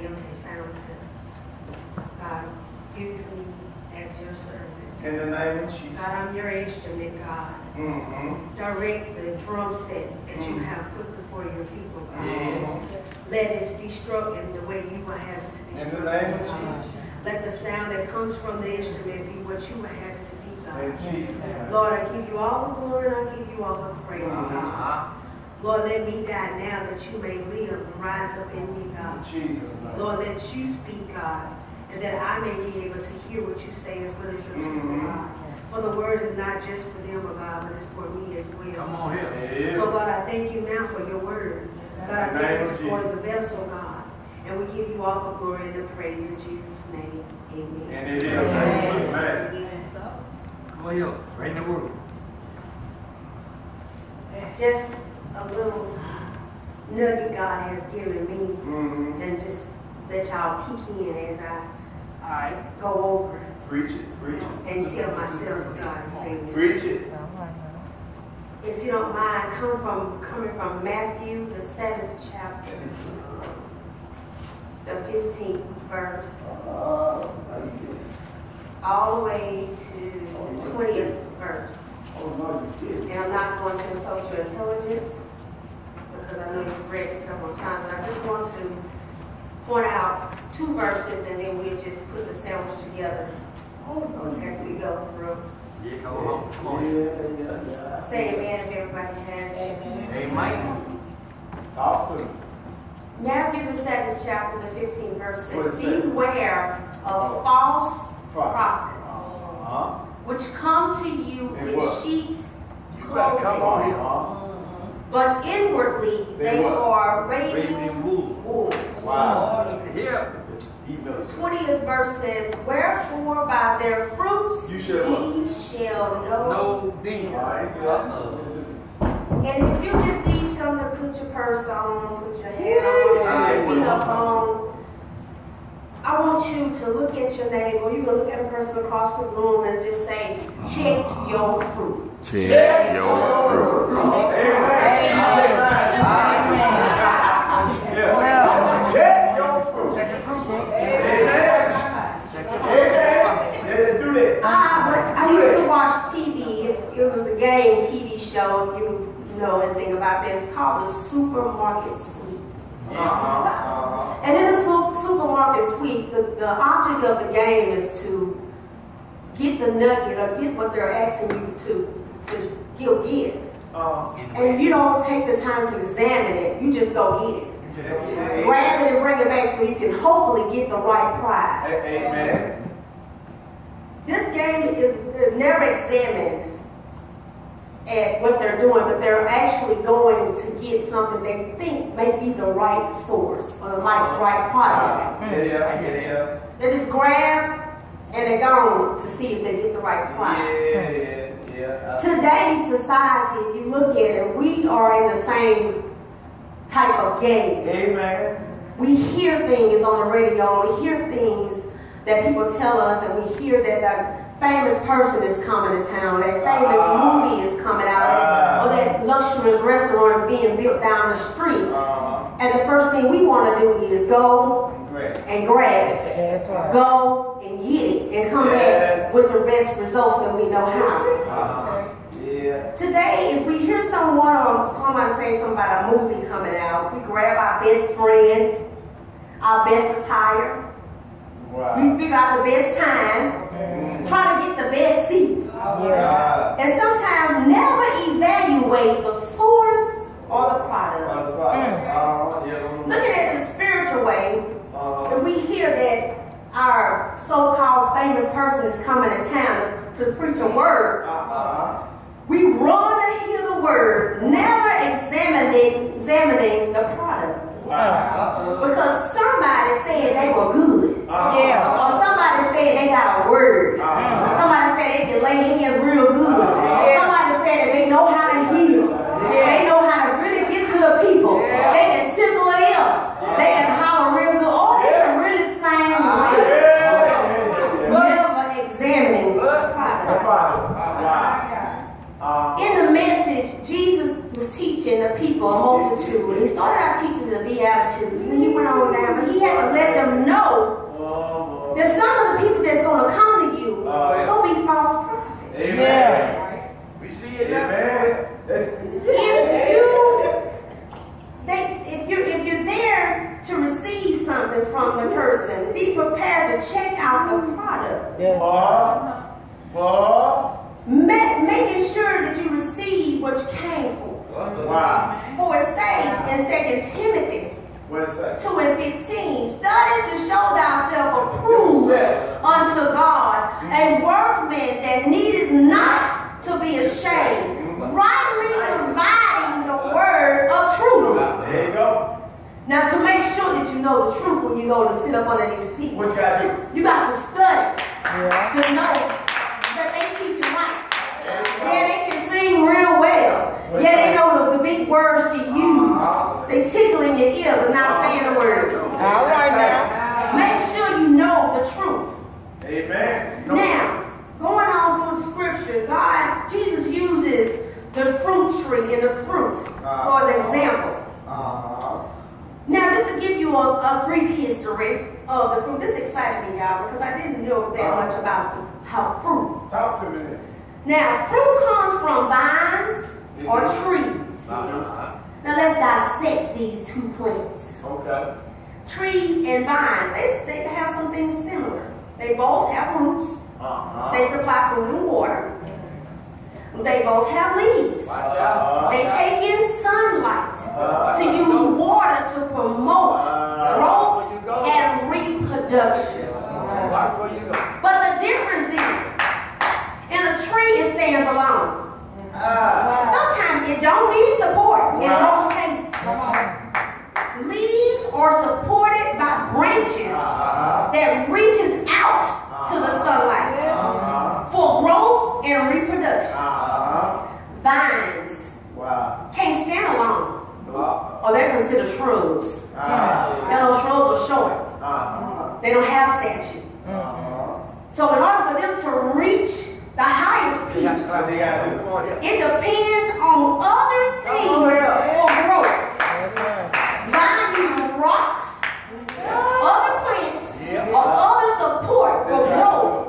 am a fountain. God, use me as your servant. In the name of Jesus. God, I'm your instrument, God. Direct the drum set that you have put before your people, God. Let it be struck in the way you will have it to be struck. In the name of Jesus. Let the sound that comes from the instrument be what you will have it to be, God. In Jesus' name. Lord, I give you all the glory and I give you all the praise, God. Lord, let me die now that you may live and rise up in me, God. Jesus. Lord, that you speak, God, and that I may be able to hear what you say as well as your people, God. For the word is not just for them, God, but it's for me as well. Come on here. So, God, I thank you now for your word. God, I thank you for the vessel, God. And we give you all the glory and the praise in Jesus' name. Amen. And it is. Amen. Come on here. Right in the word. Just a little nugget God has given me. And just let y'all peek in as I go over it. Preach it. Preach it. And tell myself what God is saying. Preach it. If you don't mind, coming from Matthew, the 7th chapter, the 15th verse, all the way to the 20th verse. And I'm not going to insult your intelligence because I know you've read it several times, but I just want to point out 2 verses and then we'll just put the sandwich together as we go through. Yeah, come on. Come on. Yeah. Say amen if everybody has it. Amen. Talk to me. Matthew the 7th chapter, the 15th verse What says, is that? beware of false prophets, which come to you And in what? sheep's You better come on clothing, here. but inwardly they what? are Raven ravening and wolves. wolves. Wow. Here. 20th verse says, wherefore by their fruits You ye shall shall know. No demon. And if you just need something to put your purse on, put your head on, put your feet up on, I want you to look at your neighbor. You can look at a person across the room and just say, check your fruit. Check your fruit. Check your fruit. Check your fruit. Amen. Check your fruit. Yeah, do that. But I used to watch TV. It was a game TV show. You know anything about this? It's called the Supermarket Sweep. And in the supermarket sweep, the object of the game is to get the nugget or get what they're asking you to get. And you don't take the time to examine it. You just go get it. Grab it and bring it back so you can hopefully get the right prize. Amen. This game is never examined at what they're doing, but they're actually going to get something they think may be the right source or the right product. Yeah. They just grab and they go to see if they get the right prize. Yeah. Today's society, if you look at it, we are in the same type of game. Amen. We hear things on the radio, we hear things that people tell us, and we hear that that famous person is coming to town, that famous movie is coming out, or that luxurious restaurant is being built down the street. And the first thing we want to do is go and grab it. That's right. Go and get it and come back with the best results that we know how. Today, if we hear someone or somebody say something about a movie coming out, we grab our best friend, our best attire, we figure out the best time, try to get the best seat, and sometimes never evaluate the source or the product. Looking at the spiritual way, if we hear that our so-called famous person is coming to town to preach a word, we run to hear the word, never examining the product. Because somebody said they were good. Or somebody said they got a word. Somebody said they can lay hands real good. Somebody said that they know how to heal. They know how to really get to the people. They can tickle it up. They can holler real good. Oh, they can really sing well. Never examining the product. In the message, Jesus was teaching the people, a multitude. He started out teaching the Beatitudes, and he went on from the person. Be prepared to check out the product. Yes. Making sure that you receive what you came for. Wow. For it says in 2 Timothy What is that? 2 and 15, study to show thyself approved unto God, a workman that needeth not to be ashamed, rightly dividing the word of truth. There you go. Now, to make sure that you know the truth when you go to sit up under these people, What you gotta do? you got to study to know that they teach you right. Yeah, they can sing real well. Yeah, they know the big words to use. They tickle in your ear, but not saying the word. All right now. Make sure you know the truth. Amen. Now, going on through the scripture, Jesus uses the fruit tree and the fruit for an example. Now, just to give you a brief history of the fruit. This excited me, y'all, because I didn't know that much about how fruit. Talk to me. Now, fruit comes from vines or trees. Now, let's dissect these two plants. Okay. Trees and vines, they have some things similar. They both have roots. They supply food and water. They both have leaves. They take in sunlight to use water to promote growth and reproduction. But the difference is, in a tree it stands alone. Sometimes it don't need support in most cases. Leaves are supported by branches that reaches out to the sunlight for growth and reproduction. Vines can't stand alone, or they're considered shrubs. Now those shrubs are short. They don't have statue. So in order for them to reach the highest peak, it depends on other things for growth. Vine uses rocks, other plants, or other support for growth,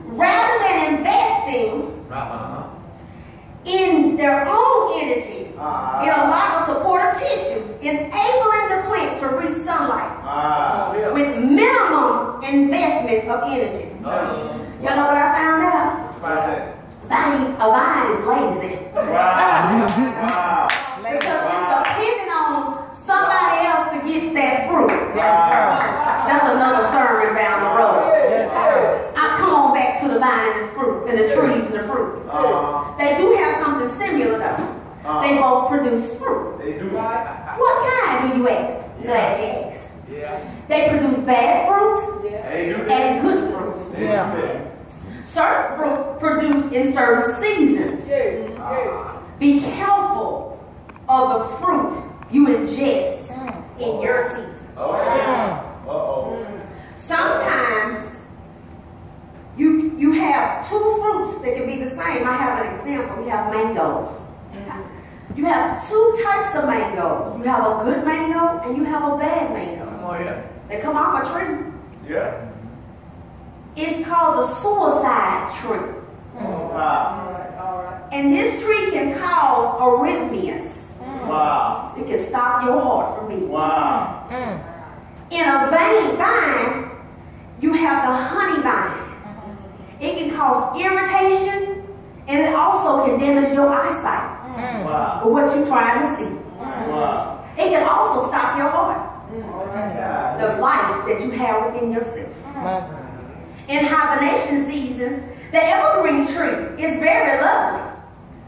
rather than investing in their own energy in a lot of supportive tissues, enabling the plant to reach sunlight with minimum investment of energy. Y'all know what I found out? A vine is lazy. Because it's dependent on somebody else to get that fruit. That's another sermon down the road. I come on back to the vine and the fruit, and the trees and the fruit. They do have something similar though. They both produce fruit. They do. What kind, do you ask? Glad you asked. They produce bad fruit and good fruit. Certain fruit produced in certain seasons. Be careful of the fruit you ingest in your season. Sometimes you have two fruits that can be the same. I have an example. We have mangoes. You have two types of mangoes. You have a good mango and you have a bad mango. They come off a tree. Yeah. It's called the suicide tree. And this tree can cause arrhythmias. It can stop your heart from beating. In a vine, you have the honey vine. It can cause irritation, and it also can damage your eyesight. For what you're trying to see. It can also stop your heart. The life that you have within yourself. In hibernation seasons, the evergreen tree is very lovely,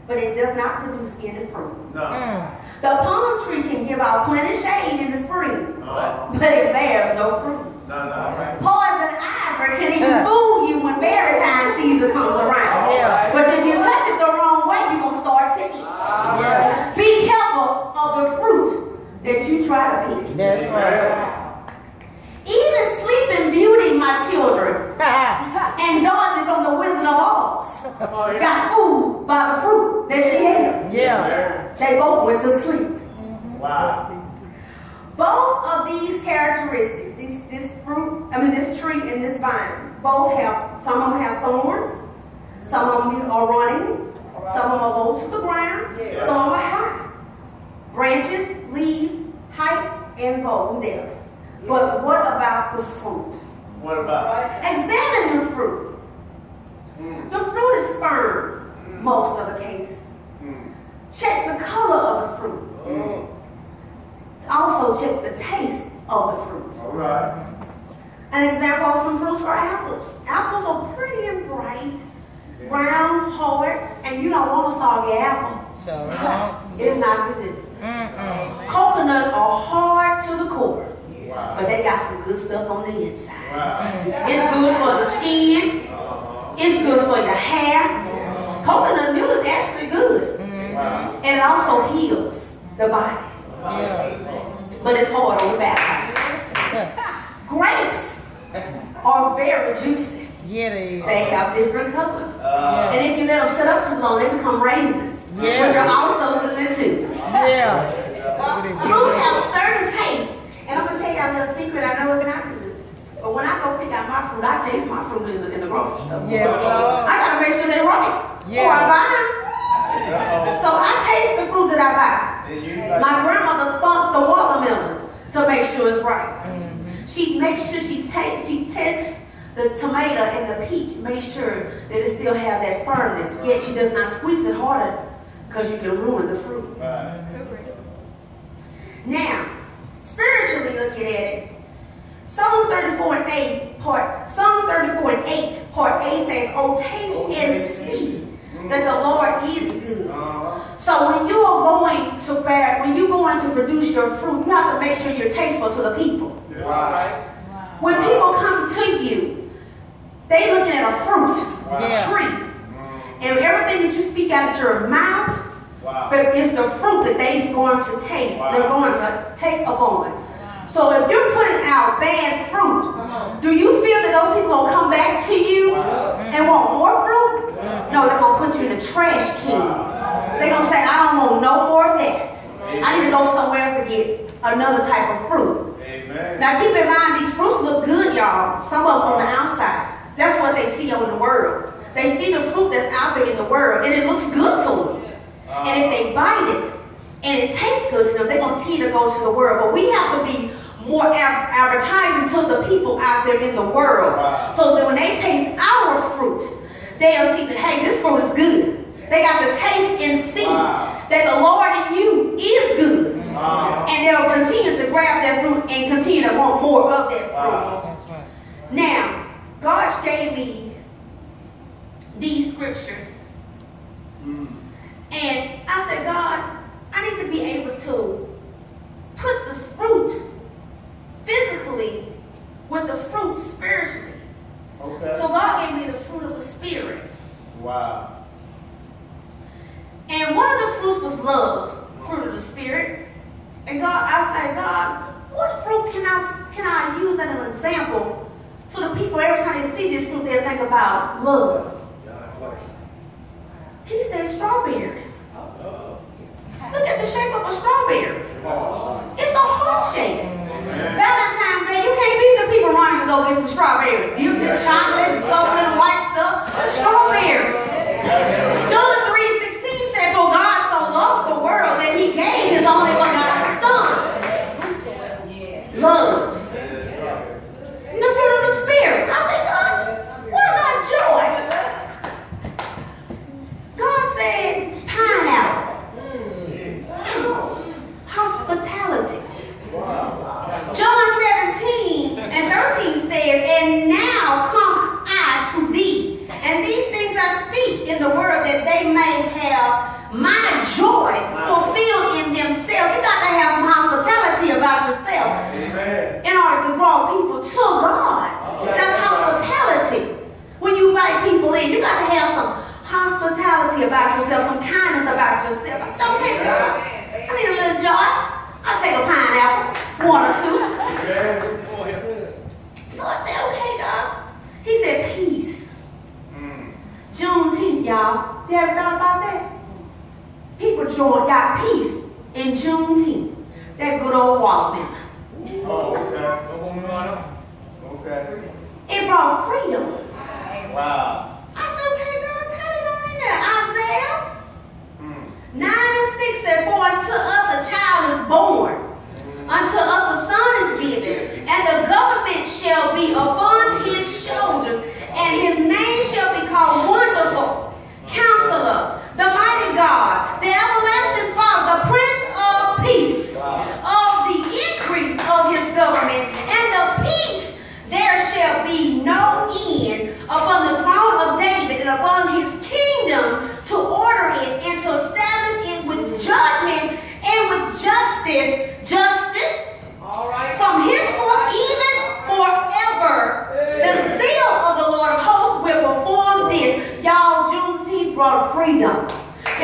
but it does not produce any fruit. The palm tree can give out plenty of shade in the spring, but it bears no fruit. Poison ivy can even fool you when berry time season comes around. But if you touch it the wrong way, you're going to start to itch. Be careful of the fruit that you try to pick. That's right. Even Sleeping Beauty, my children, and Dorothy from the Wizard of Oz, got fooled by the fruit that she ate. They both went to sleep. Both of these characteristics, this tree and this vine, both have, some of them have thorns, some of them are running, some of them are low to the ground, some of them are high. Branches, leaves, height, and golden depth. But what about about the fruit. What about? Examine the fruit. The fruit is firm, most of the case. Check the color of the fruit. Also check the taste of the fruit. All right. An example of some fruits are apples. Apples are pretty and bright, round, hard, and you don't want a soggy apple. It's not good. Coconuts are hard to the core, but they got some good stuff on the inside. It's good for the skin. It's good for your hair. Coconut milk is actually good. And it also heals the body. But it's hard on the back. Grapes are very juicy. Yeah, they They have different colors. And if you let them sit up too long, they become raisins. Which are also good too. Yeah. Fruit have certain tastes. And I'm going to tell you a little secret. I know it's not good. But when I go pick out my fruit, I taste my fruit in the grocery store. I got to make sure they're right before I buy them. So I taste the fruit that I buy. My grandmother thumped the watermelon to make sure it's right. She makes sure she takes the tomato and the peach, make sure that it still have that firmness. Yet she does not squeeze it harder because you can ruin the fruit. Now, spiritually looking at it, Psalm 34 and 8, part A says, "Oh, taste and see that the Lord is good." So when you go in to produce your fruit, you have to make sure you're tasteful to the people. When people come to you, they looking at a fruit, a tree, and everything that you speak out of your mouth, but it's the fruit that they're going to taste. They're going to take upon. So if you're putting out bad fruit, do you feel that those people will come back to you and want more fruit? No, they're going to put you in the trash can. They're going to say, "I don't want no more of that. I need to go somewhere else to get another type of fruit." Now keep in mind, these fruits look good, y'all. Some of them on the outside. That's what they see on the world. They see the fruit that's out there in the world, and it looks good to them. And if they bite it, and it tastes good to them, they're going to continue to go to the world. But we have to be more advertising to the people out there in the world. So that when they taste our fruit, they'll see that, hey, this fruit is good. They got to taste and see that the Lord in you is good. And they'll continue to grab that fruit and continue to want more of that fruit. That's right. Now, God gave me these scriptures. And I said, God, I need to be able to put the fruit physically with the fruit spiritually. So God gave me the fruit of the Spirit. And one of the fruits was love, fruit of the Spirit. And God, I said, God, what fruit can I use as an example so the people, every time they see this fruit, they'll think about love? He said strawberries. Look at the shape of a strawberry. It's a heart shape. Valentine's Day, you can't be the people running to go get some strawberries. You get chocolate, coconut, and white stuff. Strawberries. John 3:16 said, "For God so loved the world that He gave His only begotten Son." Love. The fruit of the Spirit. I said, God, what about joy? God said pineapple. Hospitality. John 17 and 13 says, "And now come I to thee, and these things I speak in the world, that they may have my joy fulfilled in themselves." You got to have some hospitality about yourself in order to draw people to God. That's hospitality. When you invite people in, you got to have some hospitality about yourself, some kindness about yourself. I said, "Okay, God, I need a little joy. I'll take a pineapple, one or two." So I said, "Okay, God." He said, "Peace." Juneteenth, y'all. You ever thought about that? People got peace in Juneteenth. That good old watermelon. It brought freedom. I said, "Okay, God, turn it on in there." Isaiah 9:6 said, "For unto us a child is born, unto us a son is given, and the government shall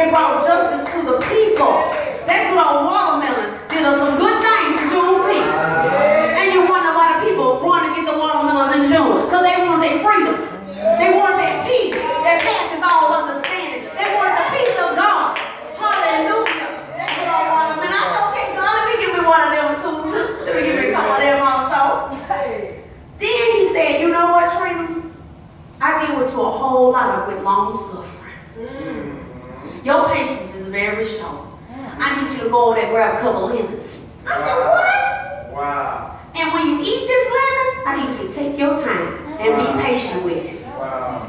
They brought justice to the people. That good old watermelon did us some good things in Juneteenth. And you wonder why the people want to get the watermelons in June. Because they want their freedom. They want their peace that passes all understanding. They want the peace of God. Hallelujah. That good old watermelon. I said, okay, God, let me give me one of them too. Let me give me a couple of them also. Then he said, you know what, Trina? I deal with you a whole lot with long suffering. Your patience is very short. I need you to go over there and grab a couple of lemons. I said, what? Wow. And when you eat this lemon, I need you to take your time and be patient with it. Wow.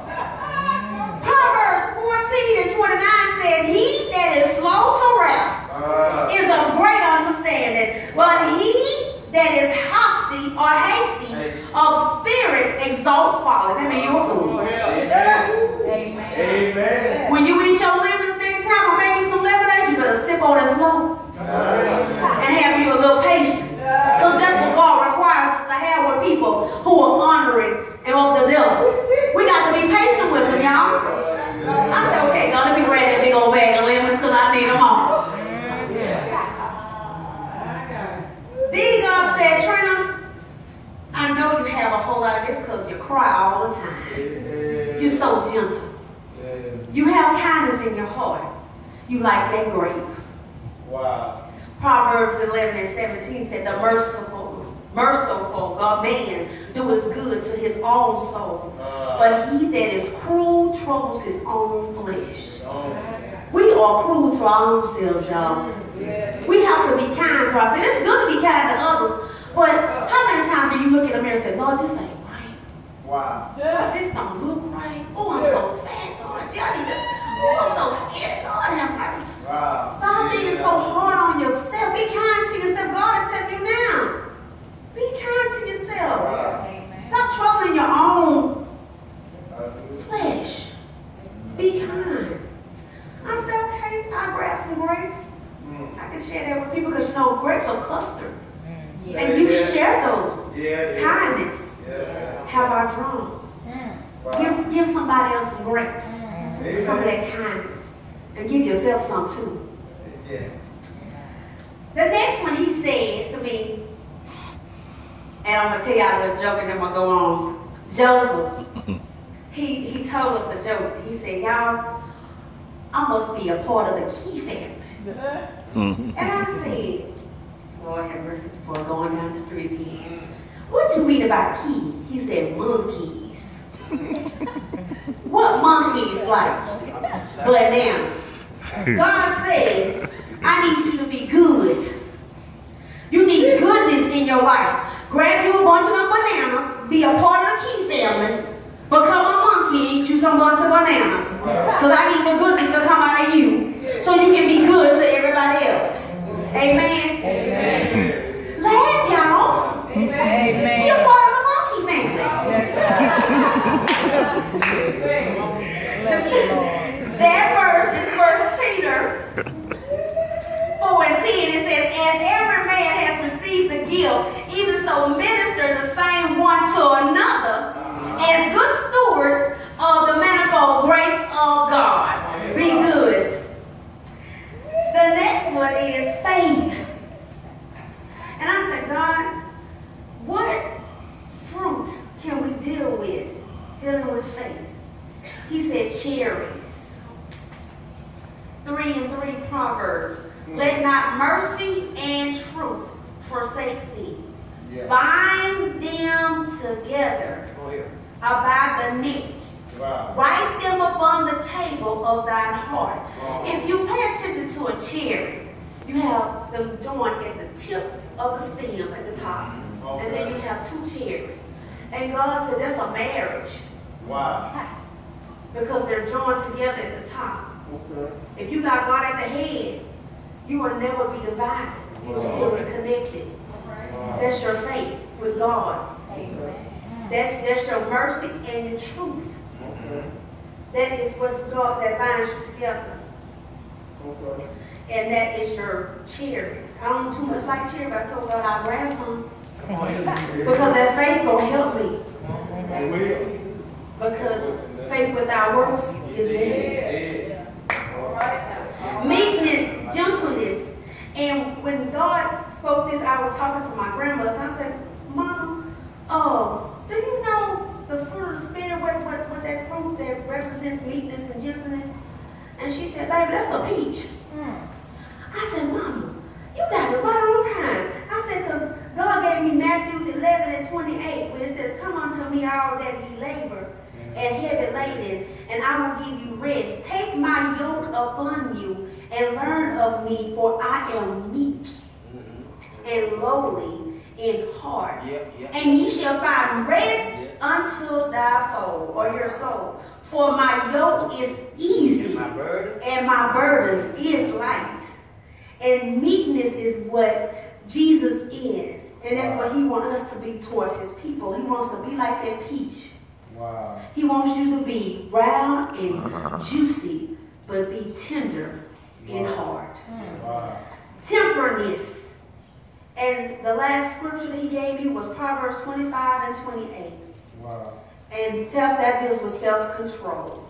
Proverbs 14:29 says, he that is slow to wrath is of great understanding, but he that is hasty of spirit exalts folly. That means you're a fool. Amen. Amen. When you eat your lemons next time or making some lemonade, you better sip on it slow and have you a little patience. Because that's what God requires us to have with people who are honoring and of the devil. We got to be patient with them, y'all. I said, okay, God, let me grab that big old bag of lemons because I need them all. Then God said, Trina, I know you have a whole lot of this because you cry all the time. You're so gentle. You have kindness in your heart. You like that grape. Wow. Proverbs 11:17 said, the merciful God man doeth good to his own soul, but he that is cruel troubles his own flesh. We are cruel to our own selves, y'all. We have to be kind to ourselves. It's good to be kind to others, but how many times do you look in the mirror and say, Lord, this ain't right? Wow. Lord, this don't look right. Oh, I'm so fat, Lord. Oh, I'm so scared. Lord, have mercy. Wow. Stop being so hard on yourself. Be kind to yourself. God is telling you now. Be kind to yourself. Wow. Stop troubling your own flesh. Be kind. I said, okay, I'll grab some grapes. I can share that with people because you know grapes are custard. And you share those. Kindness. Have our drum. Wow. Give somebody else some grapes. Some of that kindness. And give yourself some too. Yeah. The next one he says to me, and I'm going to tell y'all a little joke and then I'm going to go on. Joseph, he told us a joke. He said, y'all, I must be a part of the Key family. And I said, Lord have mercy, this boy going down the street again. What do you mean about key? He said, monkeys. What monkeys like? Bananas. God said, I need you to be good. You need goodness in your life. Grab you a bunch of bananas, be a part of the Key family, become a monkey, eat you some bunch of bananas. Because I need the goodness to come out of you so you can be good to everybody else. Amen? Amen. Laugh, y'all. Amen. You're part of the monkey family. That verse is 1 Peter 4:10. It says, as every man has received the gift, even so minister the same one to another, as good stewards of the manifold grace of God. Be good. The next one is faith. And I said, God, what fruit can we deal with, dealing with faith? He said cherries. 3 and 3 Proverbs. Let not mercy and truth forsake thee. Bind them together about the neck. Write them upon the table of thine heart. If you pay attention to a cherry, you have them joined at the tip of the stem at the top. And then you have 2 cherries. And God said that's a marriage. Wow. Because they're joined together at the top. If you got God at the head, you will never be divided. You will still be connected. That's your faith with God. That's your mercy and your truth. That is what God that binds you together. And that is your cherries. I don't too much like cherries, but I told God I'll grab some. Because that faith gonna help me. Because faith without works is dead. I was talking to my grandmother, and I said, Mama, do you know the fruit of the Spirit, what that fruit that represents meekness and gentleness? And she said, baby, that's a peach. I said, Mama, you got it right on time. I said, because God gave me Matthew 11:28, where it says, come unto me all that ye labor and heavy laden, and I will give you rest. Take my yoke upon you and learn of me, for I am meek and lowly in heart. And ye shall find rest unto thy soul, or your soul. For my yoke is easy and my burdens is light. And meekness is what Jesus is. And that's what he wants us to be towards his people. He wants to be like that peach. Wow. He wants you to be round and juicy, but be tender in heart. Wow. Temperance. And the last scripture that he gave me was Proverbs 25 and 28. Wow. And that deals with self-control.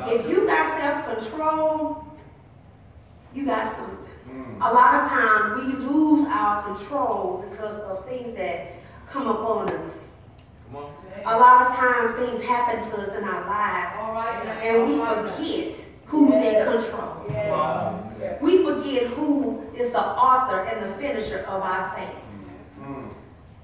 If you got self-control, you got something. A lot of times we lose our control because of things that come upon us. A lot of times things happen to us in our lives, and we forget who's in control. We forget who is the author and the finisher of our faith.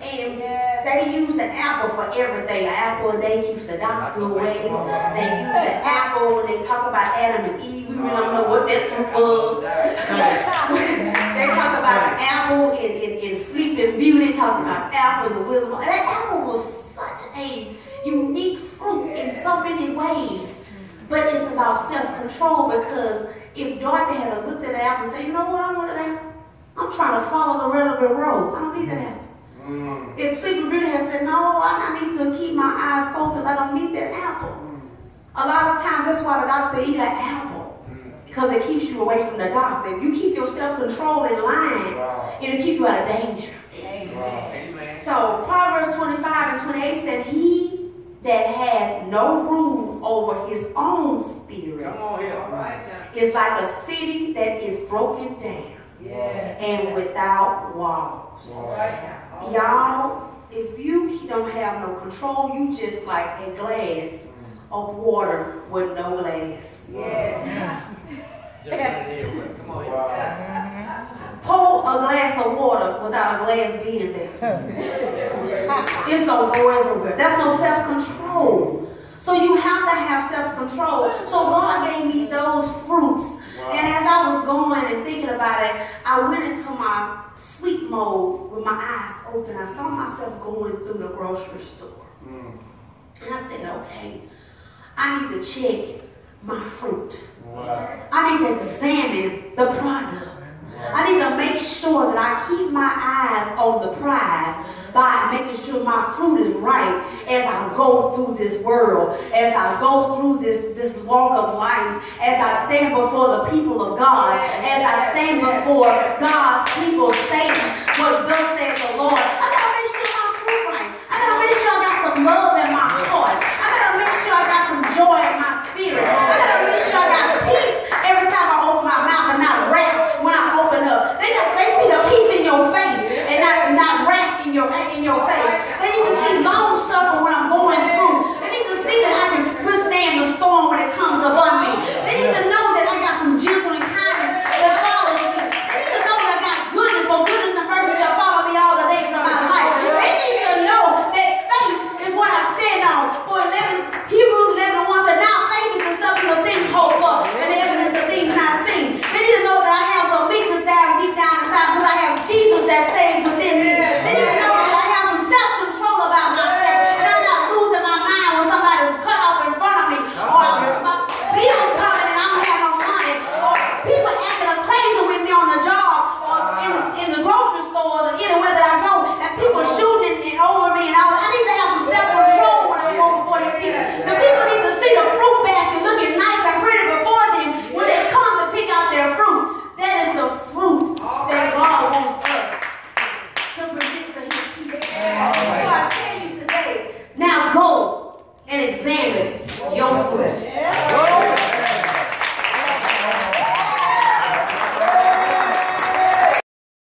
And they use the apple for everything. An apple a day keeps the doctor away. They use the apple when they talk about Adam and Eve. We really don't know what that fruit was. They talk about the apple in Sleeping Beauty, talking about apple in the wisdom. That apple was such a unique fruit in so many ways. But it's about self-control, because if Dorothy had looked at the apple and said, you know what, I want an apple. I'm trying to follow the relevant road. I don't need that apple. If Sleeping Beauty had said, no, I need to keep my eyes focused, I don't need that apple. A lot of times, that's why the doctor said, eat that apple. Because it keeps you away from the doctor. If you keep your self-control in line, it'll keep you out of danger. Amen. So, Proverbs 25 and 28 said, he that had no room over his own spirit is like a city that is broken down and without walls. Y'all, if you don't have no control, you just like a glass of water with no glass. Pour a glass of water without a glass being there. It's gonna go everywhere. That's no self-control. So you have to have self-control. So God gave me those fruits. And as I was going and thinking about it, I went into my sleep mode with my eyes open. I saw myself going through the grocery store. And I said, okay, I need to check my fruit. I need to examine the product. I need to make sure that I keep my eyes on the prize by making sure my fruit is right as I go through this world, as I go through this walk of life, as I stand before the people of God, as I stand before God's people stating what thus says the Lord.